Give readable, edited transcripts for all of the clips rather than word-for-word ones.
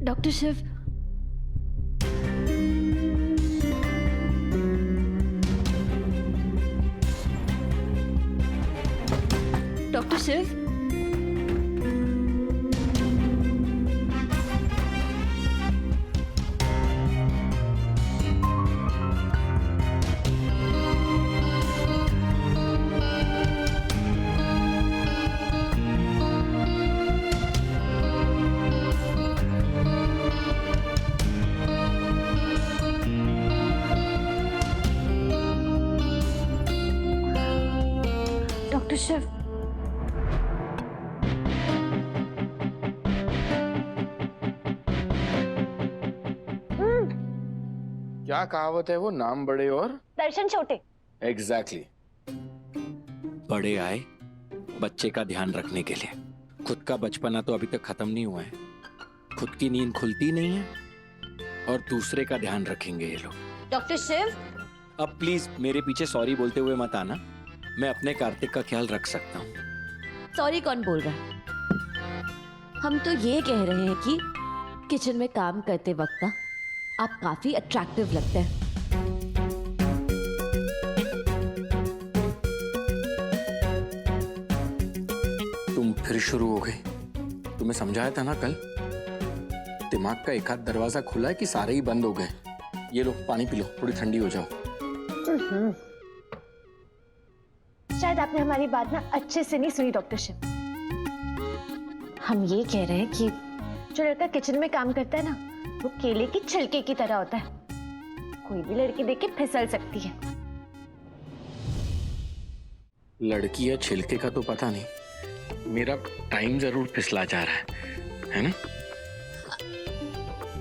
Doctor Shiv, doctor Shiv, doctor Shiv, क्या कहावत है वो, नाम बड़े और दर्शन छोटे। एग्जैक्टली बड़े आए बच्चे का ध्यान रखने के लिए। खुद का बचपना तो अभी तक खत्म नहीं हुआ है, खुद की नींद खुलती नहीं है और दूसरे का ध्यान रखेंगे ये लोग। डॉक्टर शिव, अब प्लीज मेरे पीछे सॉरी बोलते हुए मत आना, मैं अपने कार्तिक का ख्याल रख सकता हूँ। सॉरी कौन बोल रहा है? हम तो ये कह रहे हैं कि किचन में काम करते वक्त ना आप काफी अट्रैक्टिव लगते हैं। तुम फिर शुरू हो गई। तुम्हें समझाया था ना कल, दिमाग का एक हाथ दरवाजा खुला है कि सारे ही बंद हो गए। ये लो पानी पी लो, थोड़ी ठंडी हो जाओ। शायद आपने हमारी बात ना अच्छे से नहीं सुनी डॉक्टर शिव। हम ये कह रहे हैं कि जो लड़का किचन में काम करता है ना, वो केले की छिलके की तरह होता है। कोई भी लड़की देख के फिसल सकती है। लड़की या छिलके का तो पता नहीं, मेरा टाइम जरूर फिसला जा रहा है ना?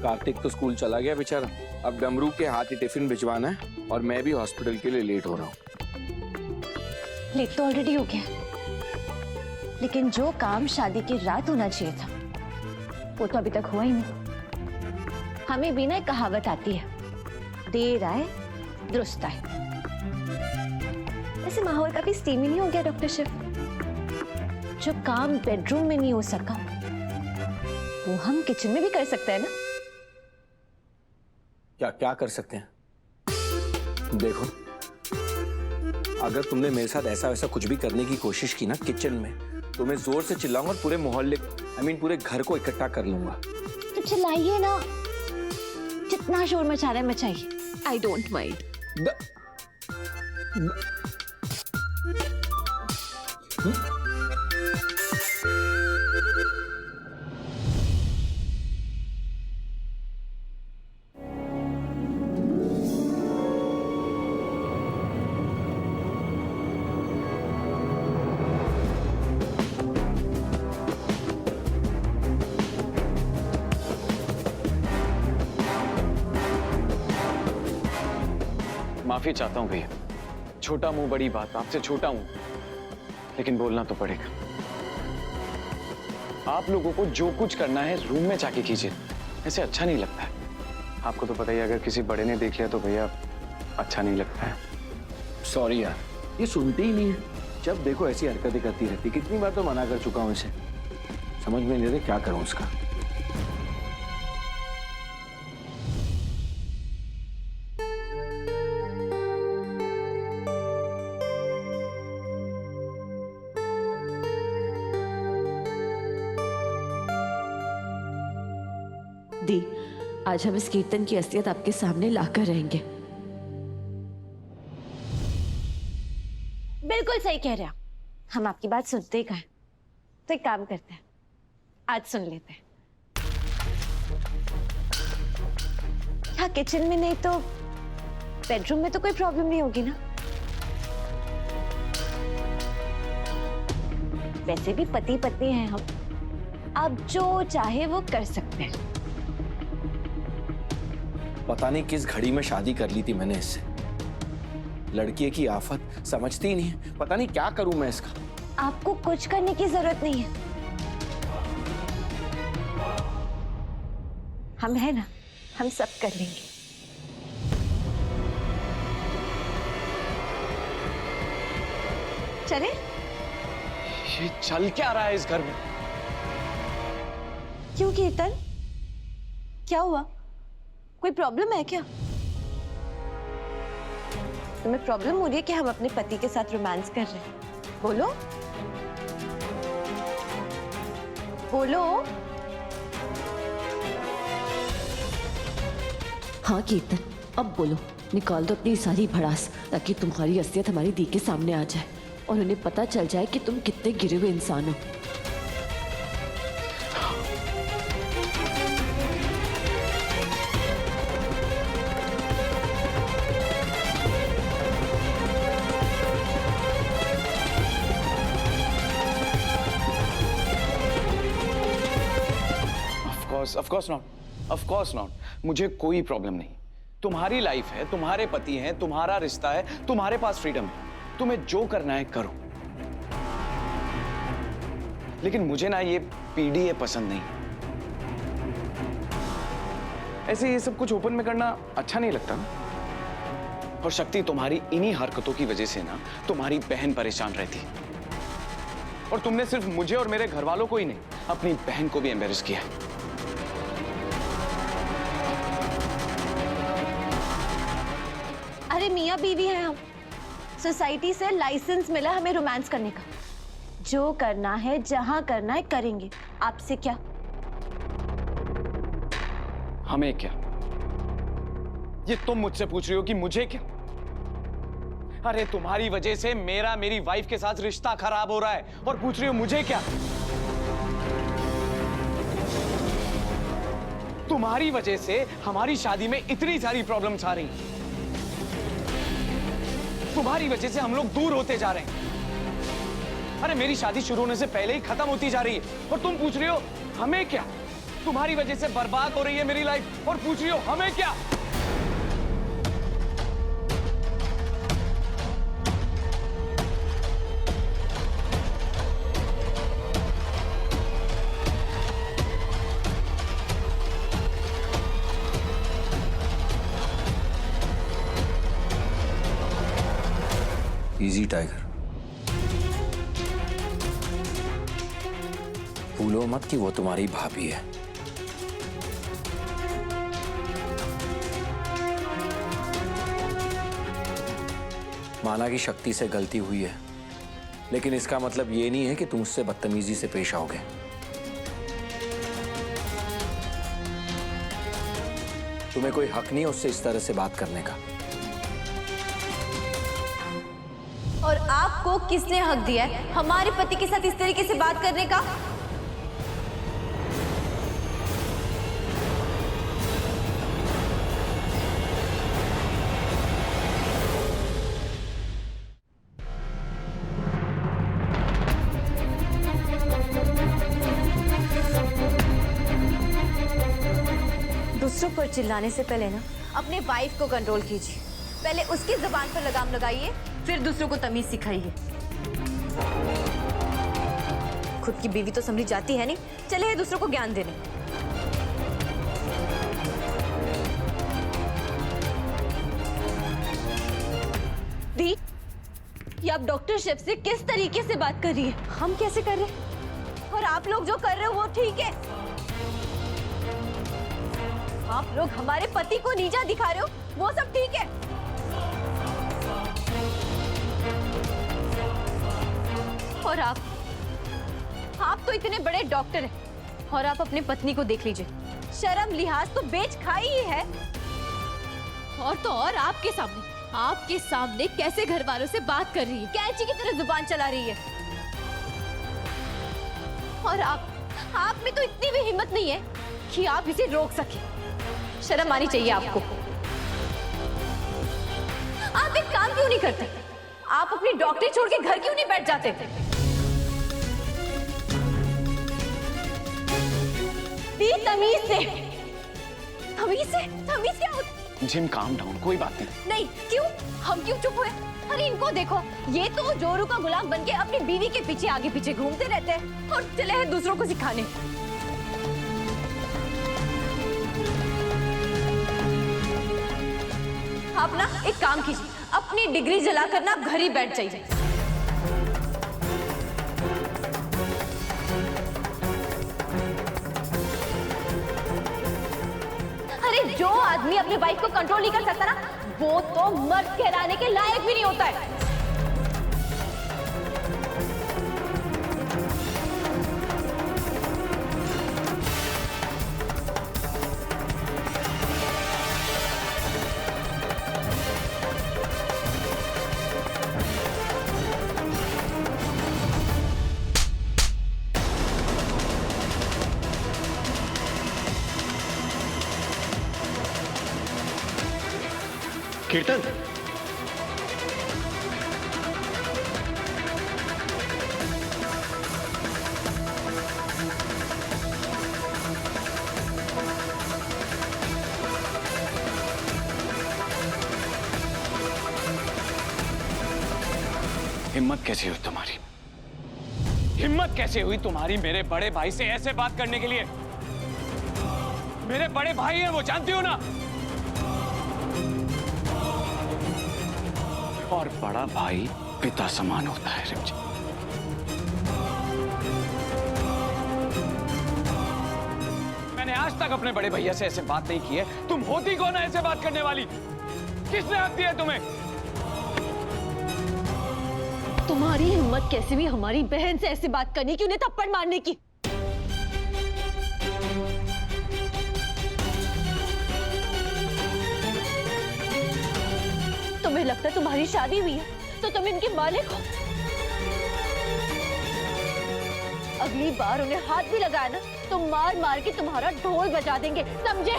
कार्तिक तो स्कूल चला गया बेचारा, अब डमरू के हाथ ही टिफिन भिजवाना है और मैं भी हॉस्पिटल के लिए लेट हो रहा हूँ। लेट तो ऑलरेडी हो गया, लेकिन जो काम शादी की रात होना चाहिए था वो तो अभी तक हुआ ही नहीं। हमें भी ना एक कहावत आती है, देर आए दुरुस्त आए। ऐसे माहौल काफी स्टीमी नहीं हो गया डॉक्टर शिव? जो काम बेडरूम में नहीं हो सका वो हम किचन में भी कर सकते हैं ना? क्या क्या कर सकते हैं? देखो, अगर तुमने मेरे साथ ऐसा वैसा कुछ भी करने की कोशिश की ना किचन में, तो मैं जोर से चिल्लाऊंगा और पूरे मोहल्ले पूरे घर को इकट्ठा कर लूंगा। तो चिल्लाइए ना, जितना शोर मचा रहा है मचाइए, आई डोंट माइंड। माफी चाहता हूं भैया, छोटा मुंह बड़ी बात, आपसे छोटा हूं लेकिन बोलना तो पड़ेगा। आप लोगों को जो कुछ करना है रूम में जाके कीजिए, ऐसे अच्छा नहीं लगता है। आपको तो पता ही, अगर किसी बड़े ने देख लिया तो भैया अच्छा नहीं लगता है। सॉरी यार, ये सुनती ही नहीं है, जब देखो ऐसी हरकतें करती रहती। कितनी बार तो मना कर चुका हूं इसे, समझ में नहीं रहे क्या करूं उसका। दी, आज हम इस कीर्तन की असलियत आपके सामने लाकर रहेंगे। बिल्कुल सही कह रहे हैं, हम आपकी बात सुनते ही कहें। तो एक काम करते हैं, आज सुन लेते हैं। हाँ, किचन में नहीं तो बेडरूम में तो कोई प्रॉब्लम नहीं होगी ना? वैसे भी पति पत्नी हैं हम, अब जो चाहे वो कर सकते हैं। पता नहीं किस घड़ी में शादी कर ली थी मैंने इससे। लड़की की आफत समझती ही नहीं है, पता नहीं क्या करूं मैं इसका। आपको कुछ करने की जरूरत नहीं है, हम है ना, हम सब कर लेंगे। चले? ये चल क्या रहा है इस घर में? क्यों कीर्तन, क्या हुआ? कोई प्रॉब्लम है क्या? तुम्हें प्रॉब्लम हो रही है कि हम अपने पति के साथ रोमांस कर रहे हैं? बोलो बोलो। हाँ कीर्तन, अब बोलो, निकाल दो अपनी सारी भड़ास, ताकि तुम्हारी असलियत हमारी दी के सामने आ जाए और उन्हें पता चल जाए कि तुम कितने गिरे हुए इंसान हो। Of course not. मुझे कोई प्रॉब्लम नहीं। तुम्हारी लाइफ है, तुम्हारे पति हैं, तुम्हारा रिश्ता है, तुम्हारे पास फ्रीडम है, तुम्हें जो करना है करो। लेकिन मुझे ना ये पीडीए पसंद नहीं। ऐसे ये सब कुछ ओपन में करना अच्छा नहीं लगता ना। और शक्ति, तुम्हारी इन्हीं हरकतों की वजह से ना तुम्हारी बहन परेशान रहती है। और तुमने सिर्फ मुझे और मेरे घर वालों को ही नहीं, अपनी बहन को भी एम्बेरस किया है। अरे मियाँ बीवी हैं हम, सोसाइटी से लाइसेंस मिला हमें रोमांस करने का। जो करना है, जहां करना है करेंगे। आपसे क्या? हमें क्या? ये तुम मुझसे पूछ रही हो कि मुझे क्या? अरे तुम्हारी वजह से मेरी वाइफ के साथ रिश्ता खराब हो रहा है और पूछ रही हो मुझे क्या? तुम्हारी वजह से हमारी शादी में इतनी सारी प्रॉब्लम्स आ रही हैं। तुम्हारी वजह से हम लोग दूर होते जा रहे हैं। अरे मेरी शादी शुरू होने से पहले ही खत्म होती जा रही है और तुम पूछ रही हो हमें क्या? तुम्हारी वजह से बर्बाद हो रही है मेरी लाइफ और पूछ रही हो हमें क्या? इजी टाइगर, भूलो मत कि वो तुम्हारी भाभी है। माना कि शक्ति से गलती हुई है, लेकिन इसका मतलब ये नहीं है कि तुम उससे बदतमीजी से पेश आओगे। तुम्हें कोई हक नहीं है उससे इस तरह से बात करने का। और आपको किसने हक दिया है हमारे पति के साथ इस तरीके से बात करने का? दूसरों पर चिल्लाने से पहले ना अपने वाइफ को कंट्रोल कीजिए। पहले उसकी जुबान पर लगाम लगाइए, फिर दूसरों को तमीज सिखाइए। खुद की बीवी तो समझी जाती है नहीं, चले हैं दूसरों को ज्ञान देने। दी, ये आप डॉक्टर शेफ से किस तरीके से बात कर रही है? हम कैसे कर रहे हैं और आप लोग जो कर रहे हो वो ठीक है? आप लोग हमारे पति को नीचा दिखा रहे हो, वो सब ठीक है? और आप तो इतने बड़े डॉक्टर हैं और आप अपनी पत्नी को देख लीजिए, शर्म लिहाज तो बेच खाई ही है। और तो और आपके सामने कैसे घर वालों से बात कर रही है, कैंची की तरह जुबान चला रही है। और आप में तो इतनी भी हिम्मत नहीं है कि आप इसे रोक सके। शर्म आनी चाहिए आपको। आप एक काम क्यों नहीं करते? आप अपनी डॉक्टरी छोड़ के घर क्यों नहीं बैठ जाते? तमीज क्या होती? जिम काम डाउन, कोई बात नहीं। नहीं, क्यों? हम क्यों चुप हुए? अरे इनको देखो, ये तो जोरू का गुलाम बनके अपनी बीवी के पीछे आगे पीछे घूमते रहते हैं और चले हैं दूसरों को सिखाने। आप ना एक काम कीजिए, अपनी डिग्री जलाकर ना घर ही बैठ जाइए। जो आदमी अपनी वाइफ को कंट्रोल नहीं कर सकता ना, वो तो मर्द कहलाने के लायक भी नहीं होता है। कीर्तन, हिम्मत कैसे हुई तुम्हारी? हिम्मत कैसे हुई तुम्हारी मेरे बड़े भाई से ऐसे बात करने के लिए? मेरे बड़े भाई हैं वो, जानती हो ना? और बड़ा भाई पिता समान होता है रिमझी। मैंने आज तक अपने बड़े भैया से ऐसे बात नहीं की है। तुम होती कौन है ऐसे बात करने वाली? किसने हक दिया तुम्हें? तुम्हारी हिम्मत कैसे भी हमारी बहन से ऐसी बात करनी कि उन्हें थप्पड़ मारने की? तुम्हें लगता है तुम्हारी शादी हुई है तो तुम इनके मालिक हो? अगली बार उन्हें हाथ भी लगाया ना तो मार मार के तुम्हारा ढोल बजा देंगे, समझे?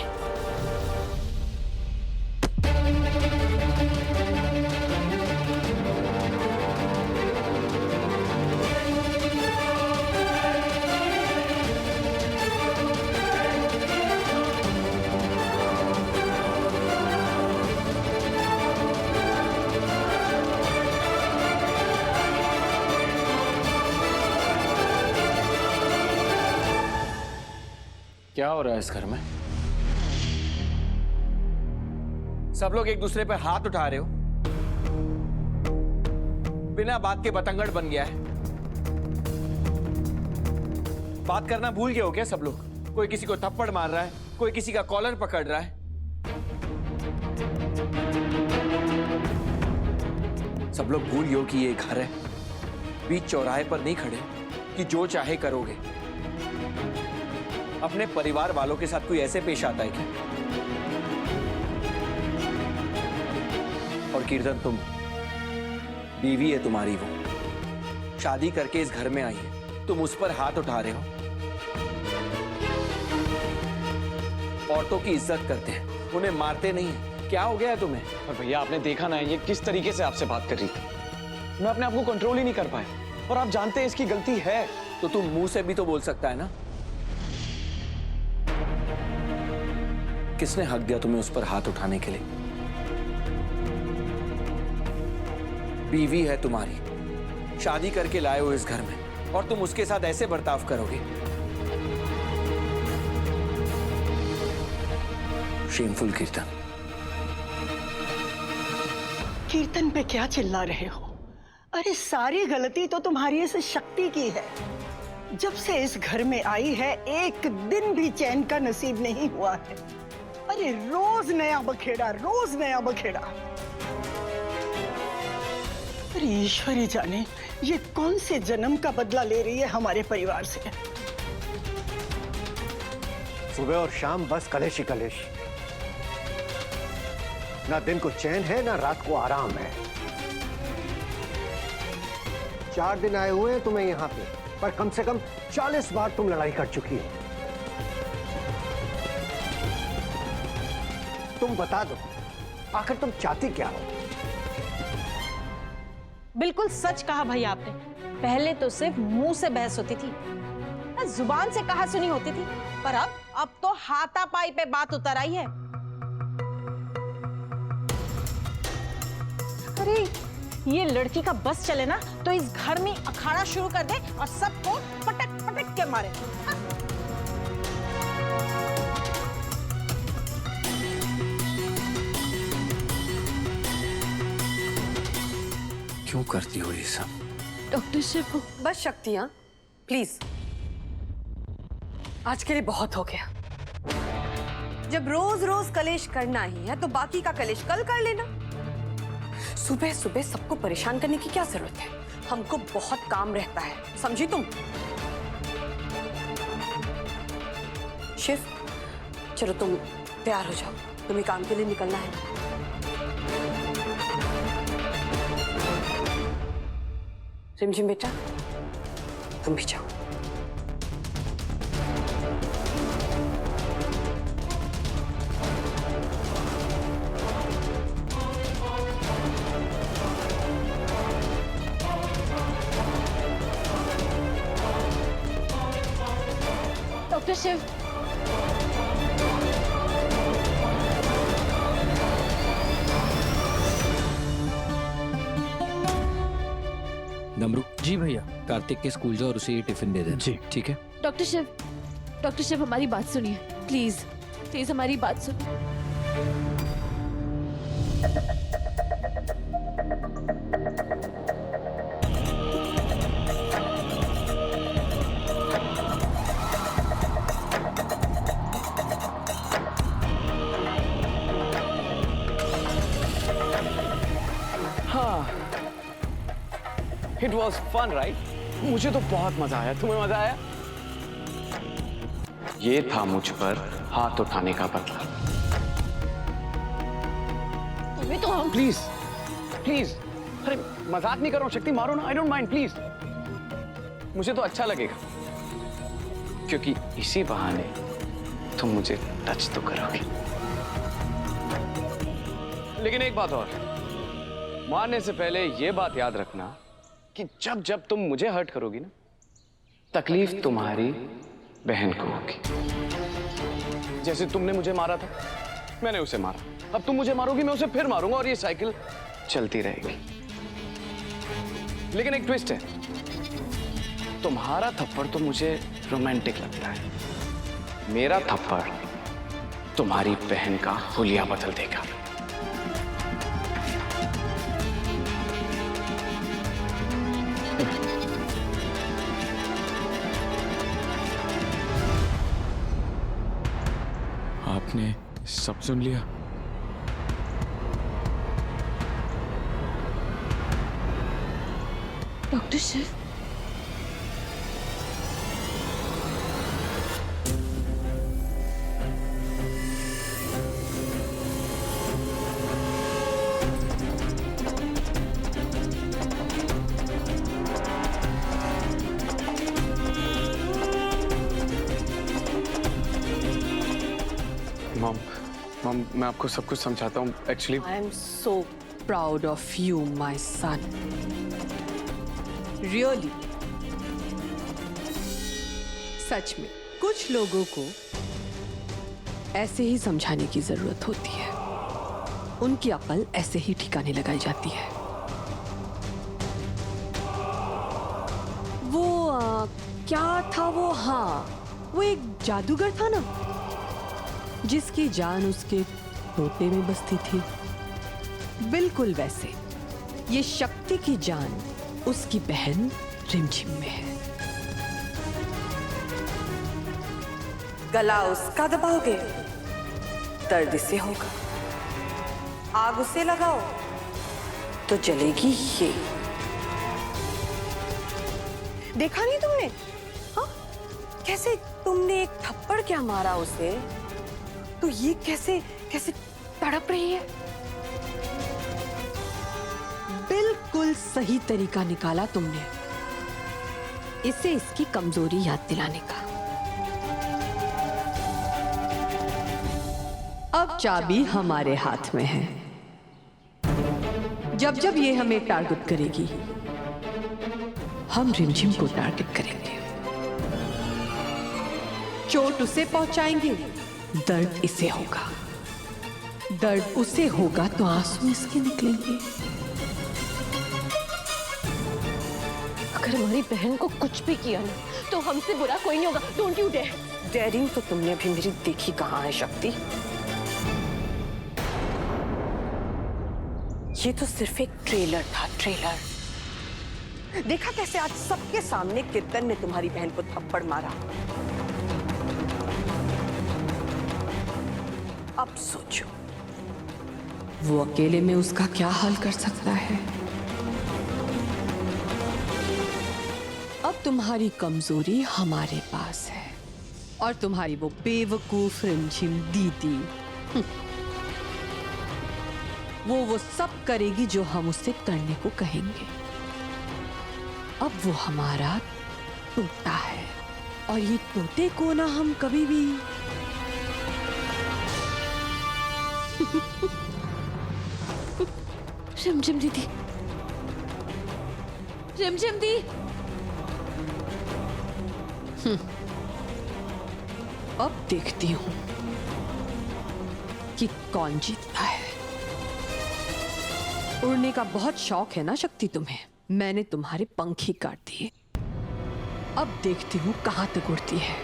क्या हो रहा है इस घर में? सब लोग एक दूसरे पर हाथ उठा रहे हो, बिना बात के बतंगड़ बन गया है। बात करना भूल गए हो क्या सब लोग? कोई किसी को थप्पड़ मार रहा है, कोई किसी का कॉलर पकड़ रहा है। सब लोग भूल गए हो कि ये घर है, बीच चौराहे पर नहीं खड़े कि जो चाहे करोगे। अपने परिवार वालों के साथ कोई ऐसे पेश आता है क्या? और कीर्तन, तुम बीवी है तुम्हारी, वो शादी करके इस घर में आई है, तुम उस पर हाथ उठा रहे हो। औरतों की इज्जत करते हैं, उन्हें मारते नहीं है। क्या हो गया है तुम्हें? और भैया आपने देखा ना ये किस तरीके से आपसे बात कर रही थी। मैं अपने आप को कंट्रोल ही नहीं कर पाया और आप जानते हैं इसकी गलती है। तो तुम मुंह से भी तो बोल सकता है ना। किसने हक दिया तुम्हें उस पर हाथ उठाने के लिए? बीवी है तुम्हारी, शादी करके लाए हो इस घर में, और तुम उसके साथ ऐसे बर्ताव करोगे? शेमफुल कीर्तन। कीर्तन पे क्या चिल्ला रहे हो? अरे सारी गलती तो तुम्हारी इस शक्ति की है। जब से इस घर में आई है एक दिन भी चैन का नसीब नहीं हुआ है। अरे रोज नया बखेड़ा, रोज नया बखेड़ा। अरे ईश्वरी जाने ये कौन से जन्म का बदला ले रही है हमारे परिवार से। सुबह और शाम बस कलेश ही कलेश। ना दिन को चैन है ना रात को आराम है। 4 दिन आए हुए हैं तुम्हें यहां पे, पर कम से कम 40 बार तुम लड़ाई कर चुकी हो। तुम बता दो आखिर तुम चाहती क्या हो? बिल्कुल सच कहा भैया आपने। पहले तो सिर्फ मुंह से बहस होती थी, जुबान से कहा सुनी होती थी, पर अब तो हाथापाई पे बात उतर आई है। अरे ये लड़की का बस चले ना तो इस घर में अखाड़ा शुरू कर दे और सबको पटक पटक के मारे। क्यों करती हो ये सब? डॉक्टर शिव, बस शक्तियां, प्लीज आज के लिए बहुत हो गया। जब रोज रोज कलेश करना ही है तो बाकी का कलेश कल कर लेना। सुबह सुबह सबको परेशान करने की क्या जरूरत है? हमको बहुत काम रहता है, समझी तुम? शिव, चलो तुम तैयार हो जाओ, तुम्हें काम के लिए निकलना है। रिमझिम बेटा, तुम भी जाओ। डॉक्टर शिव, नमरू जी भैया, कार्तिक के स्कूल जाओ और उसे ये टिफिन दे देना। जी ठीक है। डॉक्टर शिव हमारी बात सुनिए प्लीज, प्लीज हमारी बात सुनिए। हाँ, इट वॉज फन राइट? मुझे तो बहुत मजा आया। तुम्हें मजा आया? ये था मुझ पर हाथ उठाने का बदला। तुम्हें तो हम प्लीज प्लीज, अरे मजाक नहीं कर रहा हूं शक्ति, मारो ना, आई डोंट माइंड प्लीज। मुझे तो अच्छा लगेगा क्योंकि इसी बहाने तुम मुझे टच तो करोगे। लेकिन एक बात और, मारने से पहले ये बात याद रखना कि जब जब तुम मुझे हर्ट करोगी ना, तकलीफ तुम्हारी बहन को होगी। जैसे तुमने मुझे मारा था, मैंने उसे मारा, अब तुम मुझे मारोगी, मैं उसे फिर मारूंगा और ये साइकिल चलती रहेगी। लेकिन एक ट्विस्ट है, तुम्हारा थप्पड़ तो मुझे रोमांटिक लगता है, मेरा थप्पड़ तुम्हारी बहन का हुलिया बदल देगा। आपने सब सुन लिया? डॉक्टर शिव, मॉम, मैं आपको सब कुछ समझाता हूँ। Actually I am so proud of you, my son. Really. सच में कुछ लोगों को ऐसे ही समझाने की जरूरत होती है, उनकी अकल ऐसे ही ठिकाने लगाई जाती है। वो क्या था वो? हाँ, वो एक जादूगर था ना, जिसकी जान उसके तोते में बसती थी। बिल्कुल वैसे ये शक्ति की जान उसकी बहन रिमझिम में है। गला उसका दबाओगे, दर्द इसे होगा। आग उसे लगाओ तो जलेगी ये। देखा नहीं तुमने? हाँ, कैसे तुमने एक थप्पड़ क्या मारा उसे, तो ये कैसे कैसे तड़प रही है। बिल्कुल सही तरीका निकाला तुमने, इसे इसकी कमजोरी याद दिलाने का। अब चाबी हमारे हाथ में है। जब जब ये हमें टारगेट करेगी, हम रिमझिम को टारगेट करेंगे। चोट उसे पहुंचाएंगे, दर्द इसे होगा। दर्द उसे होगा तो आंसू इसके निकलेंगे। अगर हमारी बहन को कुछ भी किया ना, तो हमसे बुरा कोई नहीं होगा। Don't you dare. डेयरिंग तो तुमने अभी मेरी देखी कहाँ है शक्ति। ये तो सिर्फ एक ट्रेलर था, ट्रेलर। देखा कैसे आज सबके सामने कीर्तन ने तुम्हारी बहन को थप्पड़ मारा। अब सोचो, वो अकेले में उसका क्या हल कर सकता है? अब तुम्हारी कमजोरी हमारे पास है और तुम्हारी वो बेवकूफ रिमझिम दीदी वो सब करेगी जो हम उससे करने को कहेंगे। अब वो हमारा तोता है और ये तोते को ना हम कभी भी रिमझिम दीदी, रिमझिम दी। अब देखती हूं कि कौन जीतता है। उड़ने का बहुत शौक है ना शक्ति तुम्हें? मैंने तुम्हारे पंख ही काट दिए। अब देखती हूं कहां तक उड़ती है।